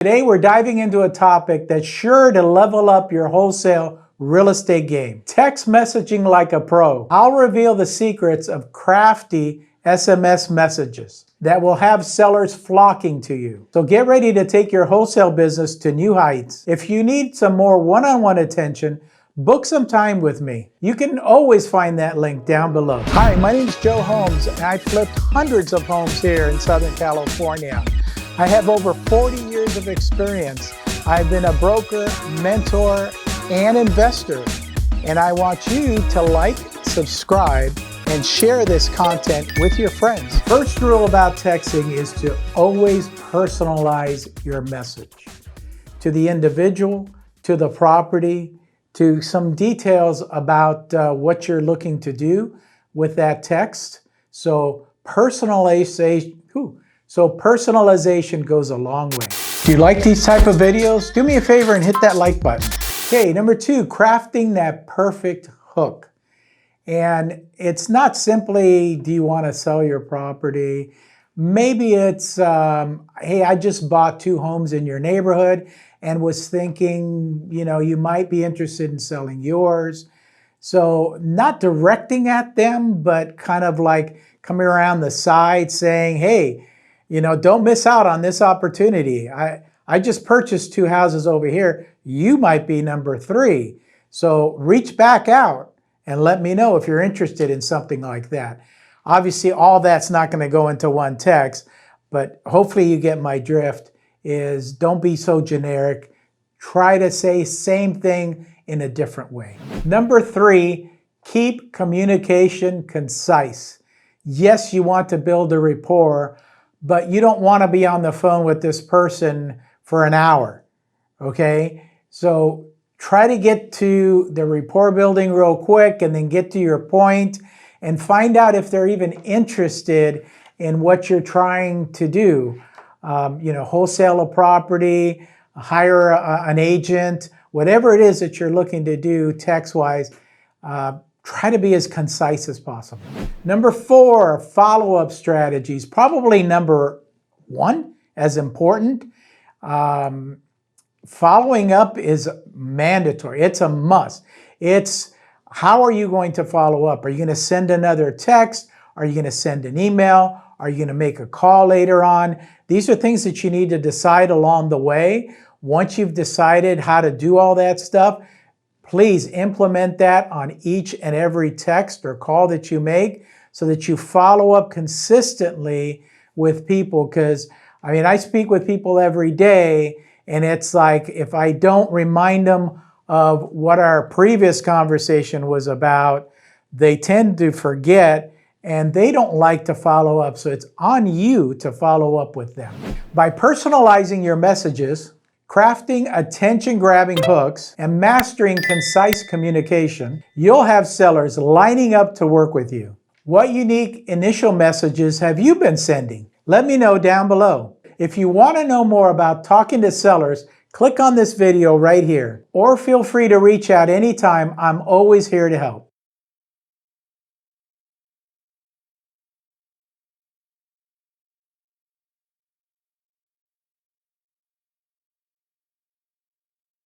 Today we're diving into a topic that's sure to level up your wholesale real estate game. Text messaging like a pro. I'll reveal the secrets of crafty SMS messages that will have sellers flocking to you. So get ready to take your wholesale business to new heights. If you need some more one-on-one attention, book some time with me. You can always find that link down below. Hi, my name is Joe Homs, and I've flipped hundreds of homes here in Southern California. I have over 40 years of experience. I've been a broker, mentor, and investor, and I want you to like, subscribe, and share this content with your friends. First rule about texting is to always personalize your message to the individual, to the property, to some details about what you're looking to do with that text. So personalization goes a long way. Do you like these type of videos? Do me a favor and hit that like button. Okay, number 2, crafting that perfect hook. And it's not simply, do you want to sell your property? Maybe it's, hey, I just bought 2 homes in your neighborhood and was thinking, you might be interested in selling yours. So not directing at them, but kind of like coming around the side saying, hey, don't miss out on this opportunity. I just purchased 2 houses over here. You might be number 3. So reach back out and let me know if you're interested in something like that. Obviously, all that's not going to go into one text, but hopefully you get my drift. Is don't be so generic. Try to say same thing in a different way. Number 3, keep communication concise. Yes, you want to build a rapport, but you don't want to be on the phone with this person for an hour, okay? So try to get to the rapport building real quick and then get to your point and find out if they're even interested in what you're trying to do. Wholesale a property, hire an agent, whatever it is that you're looking to do text-wise, try to be as concise as possible. Number 4, follow-up strategies. Probably number 1 as important. Following up is mandatory. It's a must. It's how are you going to follow up? Are you going to send another text? Are you going to send an email? Are you going to make a call later on? These are things that you need to decide along the way. Once you've decided how to do all that stuff, please implement that on each and every text or call that you make so that you follow up consistently with people. Because, I speak with people every day, and it's like if I don't remind them of what our previous conversation was about, they tend to forget and they don't like to follow up. So it's on you to follow up with them. By personalizing your messages, crafting attention-grabbing hooks, and mastering concise communication, you'll have sellers lining up to work with you. What unique initial messages have you been sending? Let me know down below. If you want to know more about talking to sellers, click on this video right here, or feel free to reach out anytime. I'm always here to help.